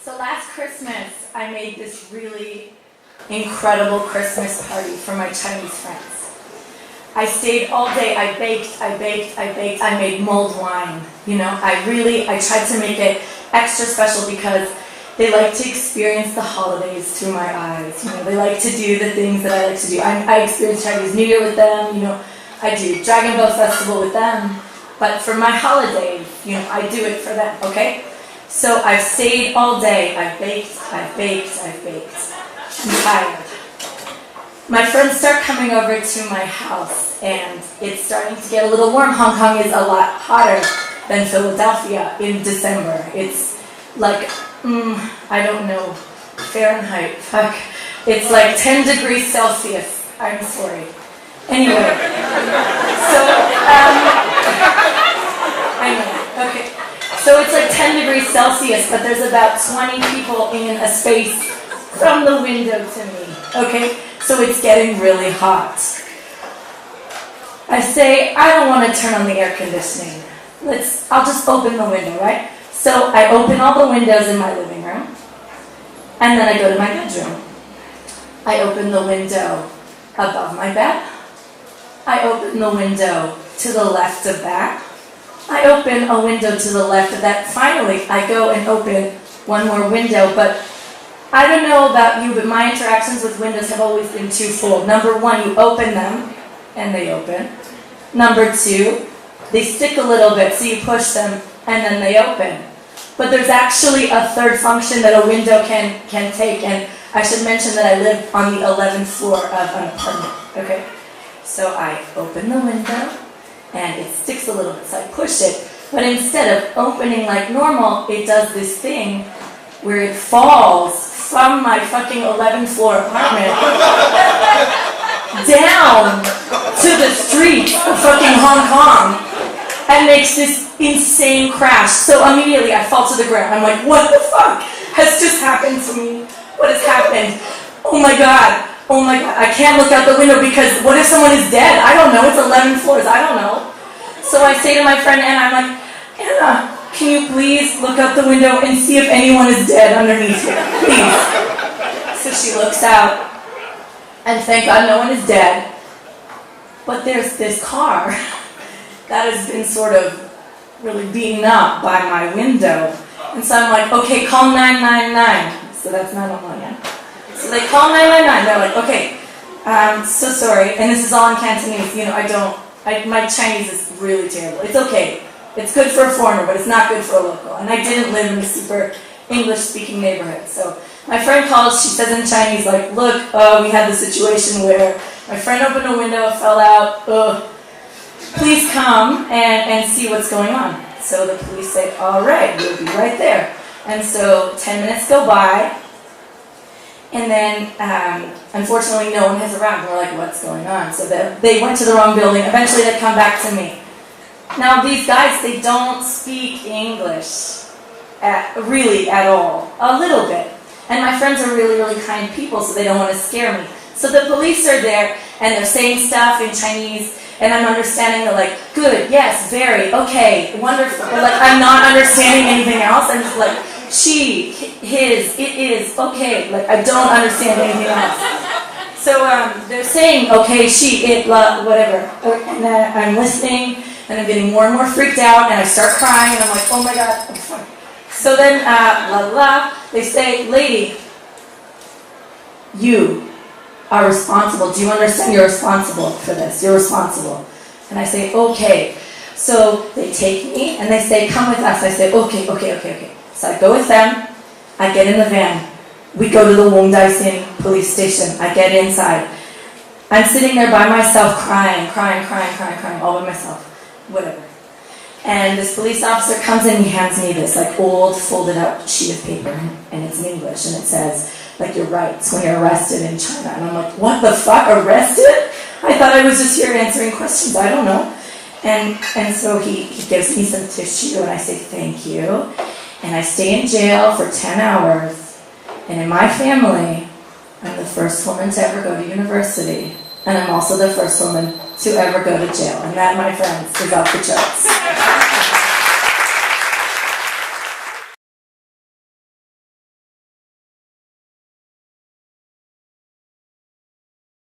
So last Christmas, I made this really incredible Christmas party for my Chinese friends. I stayed all day, I baked, I made mulled wine. I tried to make it extra special because they like to experience the holidays through my eyes. They like to do the things that I like to do. I experience Chinese New Year with them, I do Dragon Boat Festival with them. But for my holidays, I do it for them, okay? So I've stayed all day, I've baked. I'm tired. My friends start coming over to my house, and it's starting to get a little warm. Hong Kong is a lot hotter than Philadelphia in December. It's like, I don't know, Fahrenheit, fuck. It's like 10 degrees Celsius. I'm sorry. Anyway, so, I know, okay. So it's like 10 degrees Celsius, but there's about 20 people in a space from the window to me, okay? So it's getting really hot. I say, I don't want to turn on the air conditioning. I'll just open the window, right? So I open all the windows in my living room, and then I go to my bedroom. I open the window above my bed. I open the window to the left of that. I open a window to the left of that. Finally, I go and open one more window, but I don't know about you, but my interactions with windows have always been twofold. Number one, you open them, and they open. Number two, they stick a little bit, so you push them, and then they open. But there's actually a third function that a window can take, and I should mention that I live on the 11th floor of an apartment, okay? So I open the window, and it sticks a little bit, so I push it. But instead of opening like normal, it does this thing where it falls from my fucking 11th floor apartment down to the streets of fucking Hong Kong and makes this insane crash. So immediately I fall to the ground. I'm like, what the fuck has just happened to me? What has happened? Oh my god, I can't look out the window because what if someone is dead? I don't know, it's 11 floors, I don't know. So I say to my friend Anna, I'm like, Anna, can you please look out the window and see if anyone is dead underneath here, please? So she looks out, and thank God no one is dead. But there's this car that has been sort of really beaten up by my window. And so I'm like, okay, call 999. So that's 911, yeah? So they call 999. They're like, okay, so sorry. And this is all in Cantonese. My Chinese is really terrible. It's okay. It's good for a foreigner, but it's not good for a local. And I didn't live in a super English-speaking neighborhood. So my friend calls, she says in Chinese, like, look, we had this situation where my friend opened a window, fell out, please come and see what's going on. So the police say, all right, we'll be right there. And so 10 minutes go by, and then unfortunately no one is around. We're like, what's going on? So they went to the wrong building. Eventually they come back to me. Now these guys, they don't speak English really at all. A little bit. And my friends are really, really kind people, so they don't want to scare me. So the police are there, and they're saying stuff in Chinese, and I'm understanding. They're like, good, yes, very, okay, wonderful. But like, I'm not understanding anything else. I'm just like, she, his, it is, okay. Like, I don't understand anything else. So they're saying, okay, she, it, whatever. And then I'm listening, and I'm getting more and more freaked out, and I start crying, and I'm like, oh my god, I'm sorry. So then, they say, lady, you are responsible. Do you understand you're responsible for this? You're responsible. And I say, okay. So they take me, and they say, come with us. I say, okay. So I go with them. I get in the van. We go to the Wongdai police station. I get inside. I'm sitting there by myself crying, all by myself. Whatever. And this police officer comes in and he hands me this like old folded up sheet of paper, and it's in English, and it says like your rights when you're arrested in China. And I'm like, what the fuck, arrested? I thought I was just here answering questions, I don't know. And so he gives me some tissue, and I say thank you. And I stay in jail for 10 hours. And in my family, I'm the first woman to ever go to university. And I'm also the first woman to ever go to jail. And that, my friends, is off the charts.